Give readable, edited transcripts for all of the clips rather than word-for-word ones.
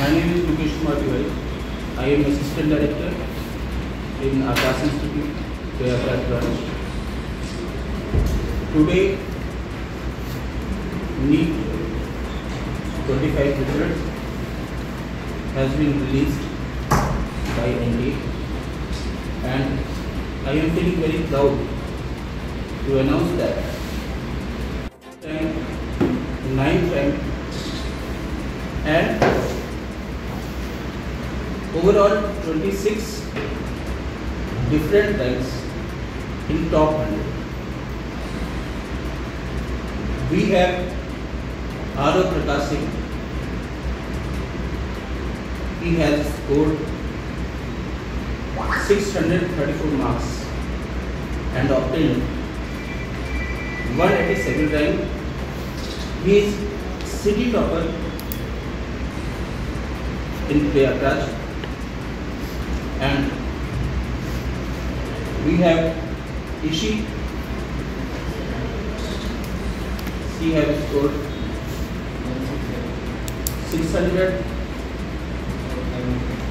My name is Mukesh Kumar Tiwari. I am Assistant Director in Aakash Institute, Prayagraj branch. Today, NEET 25 results has been released by NDA, and I am feeling very proud to announce that 9th rank and overall 26 different ranks in top 100. We have R.O. Prakash Singh. He has scored 634 marks and obtained 187 rank. He is city topper in Prayagraj, and we have Ishi. She has scored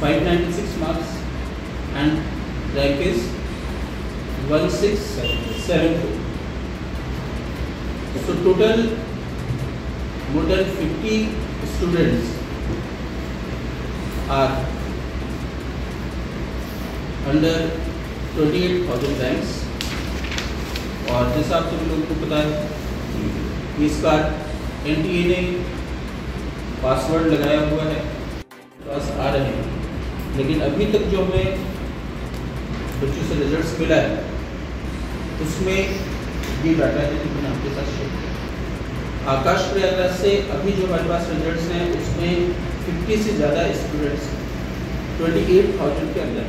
596 marks and rank is 1674. So total more than 50 students are under 28,000 ranks, और जैसा आप सभी लोगों को पता है इस बार NTA ने पासवर्ड लगाया हुआ है, पास आ रहे हैं, लेकिन अभी तक जो हमें बच्चों से रिजल्ट्स मिला है उसमें ये डाटा है जो मैंने आपके साथ शेयर किया। आकाश प्रयागराज से अभी जो हमारे पास रिजल्ट्स हैं उसमें 50 से ज़्यादा स्टूडेंट्स 28,000 के अंदर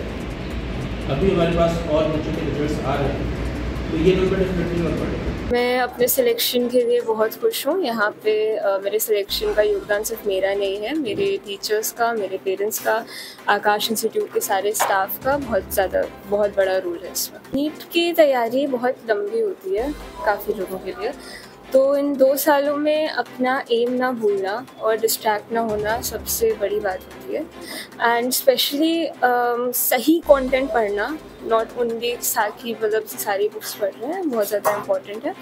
अभी हमारे पास और बच्चों के रिजल्ट्स आ रहे हैं, तो ये नंबर डेफिनेटली और बढ़ेगा। मैं अपने सिलेक्शन के लिए बहुत खुश हूँ। यहाँ पे मेरे सिलेक्शन का योगदान सिर्फ मेरा नहीं है, मेरे टीचर्स का, मेरे पेरेंट्स का, आकाश इंस्टीट्यूट के सारे स्टाफ का बहुत बड़ा रोल है इसमें। नीट की तैयारी बहुत लंबी होती है काफ़ी लोगों के लिए, तो इन 2 सालों में अपना एम ना भूलना और डिस्ट्रैक्ट ना होना सबसे बड़ी बात होती है। एंड स्पेशली सही कंटेंट पढ़ना, नॉट ओनली सारी सारी बुक्स पढ़ रहे हैं, बहुत ज़्यादा इम्पॉर्टेंट है।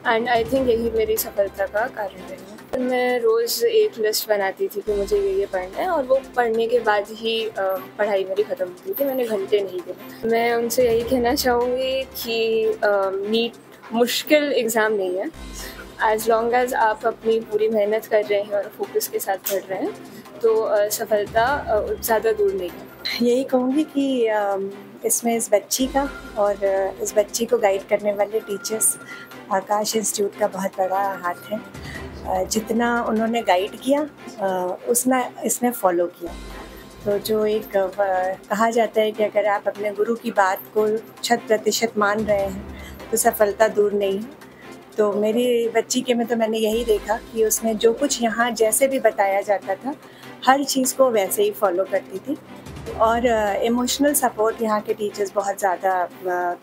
एंड आई थिंक यही मेरी सफलता का कारण रही है। मैं रोज़ एक लिस्ट बनाती थी कि मुझे ये पढ़ना है, और वो पढ़ने के बाद ही पढ़ाई मेरी ख़त्म होती थी, मैंने घंटे नहीं दिए। मैं उनसे यही कहना चाहूँगी कि नीट मुश्किल एग्ज़ाम नहीं है। एज लॉन्ग एज आप अपनी पूरी मेहनत कर रहे हैं और फोकस के साथ पढ़ रहे हैं तो सफलता ज़्यादा दूर नहीं है। यही कहूँगी कि इसमें इस बच्ची का और इस बच्ची को गाइड करने वाले टीचर्स आकाश इंस्टीट्यूट का बहुत बड़ा हाथ है। जितना उन्होंने गाइड किया इसने फॉलो किया। तो जो एक कहा जाता है कि अगर आप अपने गुरु की बात को 100% मान रहे हैं तो सफलता दूर नहीं है। तो मेरी बच्ची के में तो मैंने यही देखा कि उसने जो कुछ यहाँ जैसे भी बताया जाता था हर चीज़ को वैसे ही फॉलो करती थी। और इमोशनल सपोर्ट यहाँ के टीचर्स बहुत ज़्यादा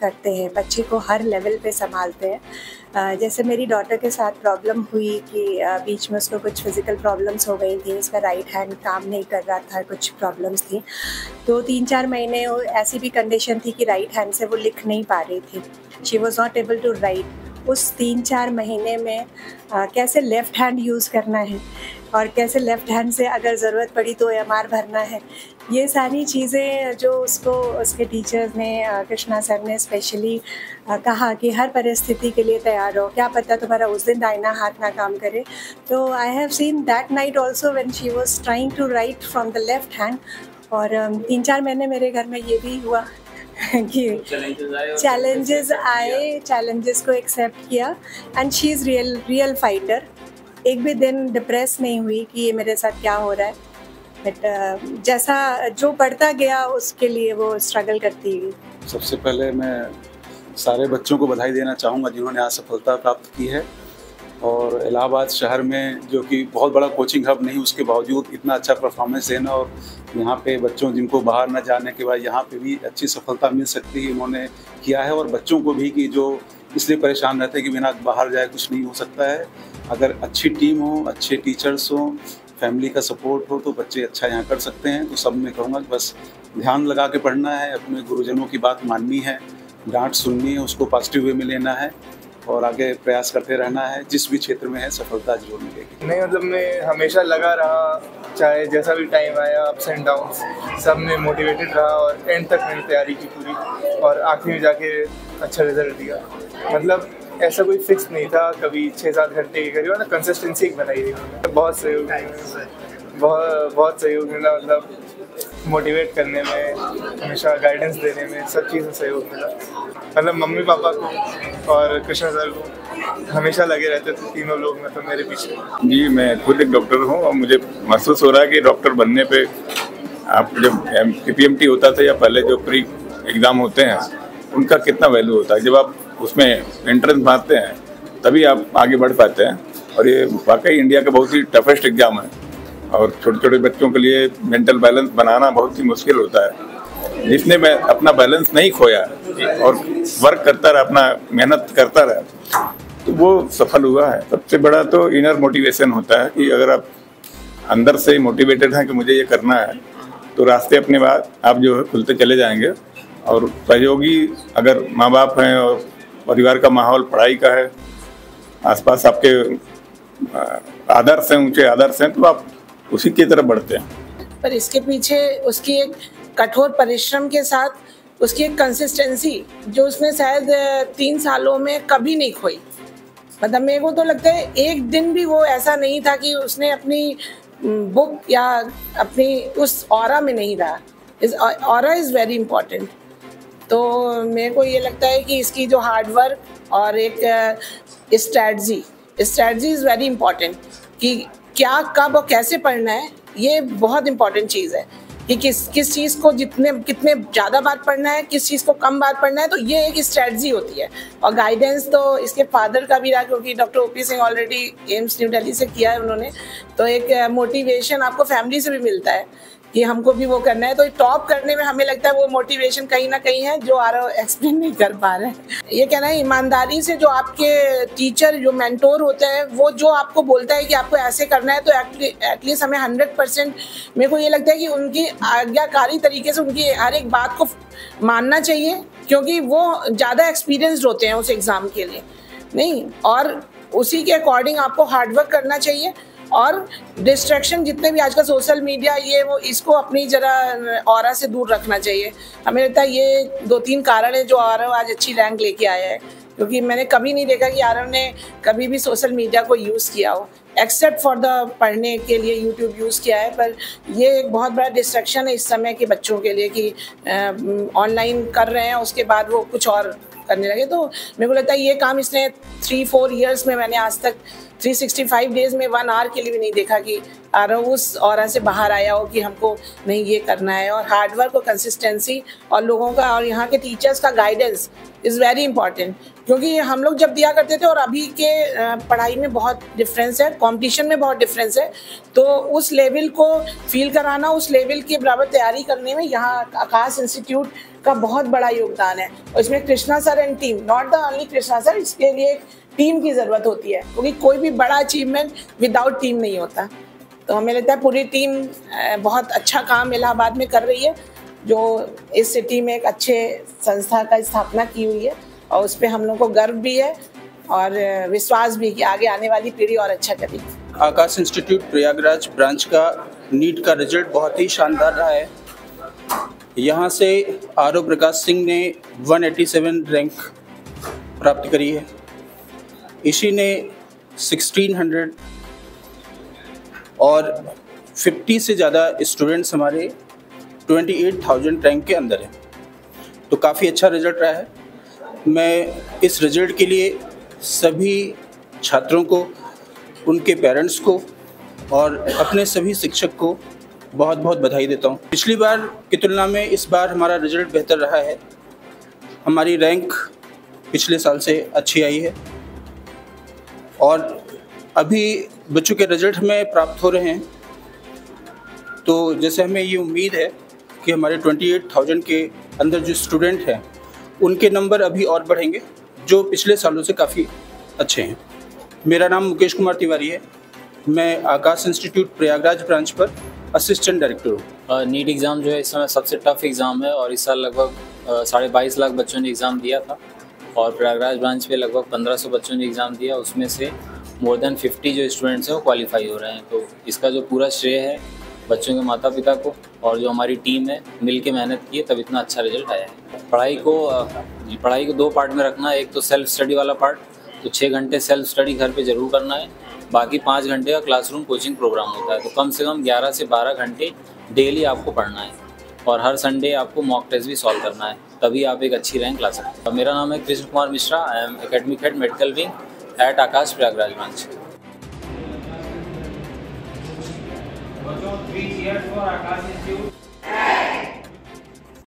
करते हैं, बच्चे को हर लेवल पे संभालते हैं। जैसे मेरी डॉटर के साथ प्रॉब्लम हुई कि बीच में उसको कुछ फिज़िकल प्रॉब्लम्स हो गई थी, उसका राइट हैंड काम नहीं कर रहा था, कुछ प्रॉब्लम्स थी, तो 3-4 महीने ऐसी भी कंडीशन थी कि राइट हैंड से वो लिख नहीं पा रही थी। She was not able to write. उस 3-4 महीने में कैसे लेफ़्ट हैंड यूज़ करना है और कैसे लेफ़्ट हैंड से अगर ज़रूरत पड़ी तो एमआर भरना है, ये सारी चीज़ें जो उसको उसके टीचर्स ने, कृष्णा सर ने स्पेशली कहा कि हर परिस्थिति के लिए तैयार हो, क्या पता तुम्हारा उस दिन दाहिना हाथ ना काम करे। तो I have seen that night also when she was trying to write from the left hand. और 3-4 महीने मेरे घर में ये भी हुआ कि चैलेंजेस को एक्सेप्ट किया, and she is real fighter. एक भी दिन डिप्रेस नहीं हुई कि ये मेरे साथ क्या हो रहा है, बट जैसा जो पढ़ता गया उसके लिए वो स्ट्रगल करती गई। सबसे पहले मैं सारे बच्चों को बधाई देना चाहूँगा जिन्होंने आज सफलता प्राप्त की है। और इलाहाबाद शहर में जो कि बहुत बड़ा कोचिंग हब नहीं, उसके बावजूद इतना अच्छा परफॉर्मेंस देना और यहाँ पे बच्चों जिनको बाहर न जाने के बाद यहाँ पे भी अच्छी सफलता मिल सकती है, उन्होंने किया है। और बच्चों को भी कि जो इसलिए परेशान रहते हैं कि बिना बाहर जाए कुछ नहीं हो सकता है। अगर अच्छी टीम हो, अच्छे टीचर्स हों फैमिली का सपोर्ट हो तो बच्चे अच्छा यहाँ कर सकते हैं। तो सब मैं कहूँगा कि बस ध्यान लगा के पढ़ना है, अपने गुरुजनों की बात माननी है, डांट सुननी है, उसको पॉजिटिव वे में लेना है और आगे प्रयास करते रहना है। जिस भी क्षेत्र में है सफलता जरूर मिलेगी। नहीं मतलब मैं हमेशा लगा रहा, चाहे जैसा भी टाइम आया, अप्स एंड डाउन्स, सब में मोटिवेटेड रहा और एंड तक मैंने तैयारी की पूरी और आखिर में जाके अच्छा रिजल्ट दिया। मतलब ऐसा कोई फिक्स नहीं था, कभी 6-7 घंटे के करीब ना, कंसिस्टेंसी एक बनाई थी। बहुत सहयोग बहुत सहयोग मिला, मतलब मोटिवेट करने में, हमेशा गाइडेंस देने में, सब चीज़ में सहयोग मिला। मतलब मम्मी पापा को और कृष्ण सर को हमेशा लगे रहते थे, तीनों लोग मतलब मेरे पीछे। जी मैं खुद एक डॉक्टर हूँ और मुझे महसूस हो रहा है कि डॉक्टर बनने पे आप जब PPMT होता था या पहले जो प्री एग्ज़ाम होते हैं उनका कितना वैल्यू होता है। जब आप उसमें एंट्रेंस मारते हैं तभी आप आगे बढ़ पाते हैं और ये वाकई इंडिया का बहुत ही टफेस्ट एग्ज़ाम है और छोटे छोटे बच्चों के लिए मेंटल बैलेंस बनाना बहुत ही मुश्किल होता है। जिसने मैं अपना बैलेंस नहीं खोया और वर्क करता रहा, अपना मेहनत करता रहा, तो वो सफल हुआ है। सबसे बड़ा तो इनर मोटिवेशन होता है कि अगर आप अंदर से मोटिवेटेड हैं कि मुझे ये करना है तो रास्ते अपने बाद आप जो है खुलते चले जाएंगे। और सहयोगी अगर माँ बाप हैं और परिवार का माहौल पढ़ाई का है, आसपास आपके आदर्श हैं, ऊंचे आदर्श हैं, तो आप उसी की तरफ बढ़ते हैं। पर इसके पीछे उसकी एक कठोर परिश्रम के साथ उसकी एक कंसिस्टेंसी जो उसने शायद 3 सालों में कभी नहीं खोई। मतलब मेरे को तो लगता है एक दिन भी वो ऐसा नहीं था कि उसने अपनी बुक या अपनी उस ऑरा में नहीं रहा। इस ऑरा इज़ वेरी इम्पॉर्टेंट। तो मेरे को ये लगता है कि इसकी जो हार्ड वर्क और एक स्ट्रैटेजी इज़ वेरी इम्पॉर्टेंट कि क्या कब और कैसे पढ़ना है, ये बहुत इम्पॉर्टेंट चीज़ है कि किस चीज़ को कितने ज़्यादा बार पढ़ना है, किस चीज़ को कम बार पढ़ना है। तो ये एक स्ट्रैटेजी होती है और गाइडेंस तो इसके फादर का भी रहा, क्योंकि doctor OP Singh already AIIMS new Delhi से किया है उन्होंने। तो एक मोटिवेशन आपको फैमिली से भी मिलता है कि हमको भी वो करना है। तो टॉप करने में हमें लगता है वो मोटिवेशन कहीं ना कहीं है जो आरव एक्सप्लेन नहीं कर पा रहे हैं। ये कहना है ईमानदारी से जो आपके टीचर जो मेंटोर होते हैं वो जो आपको बोलता है कि आपको ऐसे करना है, तो एटलीस्ट हमें 100% मेरे को ये लगता है कि उनकी आज्ञाकारी तरीके से उनकी हर एक बात को मानना चाहिए, क्योंकि वो ज़्यादा एक्सपीरियंसड होते हैं उस एग्ज़ाम के लिए नहीं। और उसी के अकॉर्डिंग आपको हार्डवर्क करना चाहिए और डिस्ट्रैक्शन जितने भी आजकल सोशल मीडिया ये वो, इसको अपनी जरा ऑरा से दूर रखना चाहिए। हमें लगता है ये 2-3 कारण है जो आरव आज अच्छी रैंक लेके आया है, क्योंकि मैंने कभी नहीं देखा कि आरव ने कभी भी सोशल मीडिया को यूज़ किया हो, एक्सेप्ट फॉर द पढ़ने के लिए यूट्यूब यूज़ किया है। पर ये एक बहुत बड़ा डिस्ट्रैक्शन है इस समय के बच्चों के लिए कि ऑनलाइन कर रहे हैं, उसके बाद वो कुछ और करने लगे। तो मेरे को लगता है ये काम इसने 3-4 ईयर्स में, मैंने आज तक 365 डेज में 1 आवर के लिए भी नहीं देखा कि आरव उस ऑरा से बाहर आया हो कि हमको नहीं ये करना है। और हार्डवर्क और कंसिस्टेंसी और लोगों का और यहाँ के टीचर्स का गाइडेंस इज़ वेरी इंपॉर्टेंट, क्योंकि हम लोग जब दिया करते थे और अभी के पढ़ाई में बहुत डिफरेंस है, कंपटीशन में बहुत डिफरेंस है। तो उस लेवल को फील कराना, उस लेवल के बराबर तैयारी करने में यहाँ आकाश इंस्टीट्यूट का बहुत बड़ा योगदान है। और इसमें Krishna sir and team, not the only Krishna sir, इसके लिए एक टीम की ज़रूरत होती है, क्योंकि कोई भी बड़ा अचीवमेंट विदाउट टीम नहीं होता। तो हमें लगता है पूरी टीम बहुत अच्छा काम इलाहाबाद में कर रही है, जो इस सिटी में एक अच्छे संस्था का स्थापना की हुई है और उस पर हम लोग को गर्व भी है और विश्वास भी कि आगे आने वाली पीढ़ी और अच्छा करेगी। आकाश इंस्टीट्यूट प्रयागराज ब्रांच का नीट का रिजल्ट बहुत ही शानदार रहा है। यहाँ से आरव प्रकाश सिंह ने 187 रैंक प्राप्त करी है। इसी ने 1600 और 50 से ज़्यादा स्टूडेंट्स हमारे 28,000 रैंक के अंदर हैं। तो काफ़ी अच्छा रिजल्ट रहा है। मैं इस रिजल्ट के लिए सभी छात्रों को, उनके पेरेंट्स को और अपने सभी शिक्षक को बहुत बहुत बधाई देता हूँ। पिछली बार की तुलना में इस बार हमारा रिजल्ट बेहतर रहा है। हमारी रैंक पिछले साल से अच्छी आई है और अभी बच्चों के रिजल्ट हमें प्राप्त हो रहे हैं। तो जैसे हमें ये उम्मीद है कि हमारे 28,000 के अंदर जो स्टूडेंट हैं उनके नंबर अभी और बढ़ेंगे, जो पिछले सालों से काफ़ी अच्छे हैं। मेरा नाम मुकेश कुमार तिवारी है। मैं आकाश इंस्टीट्यूट प्रयागराज ब्रांच पर असिस्टेंट डायरेक्टर हूँ। नीट एग्ज़ाम जो है इस समय सबसे टफ एग्ज़ाम है और इस साल लगभग 22.5 लाख बच्चों ने एग्ज़ाम दिया था और प्रयागराज ब्रांच पे लगभग 1500 बच्चों ने एग्ज़ाम दिया। उसमें से मोर देन 50 जो स्टूडेंट्स हैं वो क्वालिफाई हो रहे हैं। तो इसका जो पूरा श्रेय है बच्चों के माता पिता को और जो हमारी टीम है मिल के मेहनत की है, तब इतना अच्छा रिजल्ट आया है। पढ़ाई को 2 पार्ट में रखना है। एक तो सेल्फ स्टडी वाला पार्ट, तो 6 घंटे सेल्फ स्टडी घर पे ज़रूर करना है, बाकी 5 घंटे का क्लासरूम कोचिंग प्रोग्राम होता है। तो कम से कम 11 से 12 घंटे डेली आपको पढ़ना है और हर संडे आपको मॉक टेस्ट भी सॉल्व करना है, तभी आप एक अच्छी रैंक ला सकते हैं। मेरा नाम है Krishna Kumar Mishra, I am academic head medical wing at Aakash Prayagraj branch. 3 cheers for Akash Institute.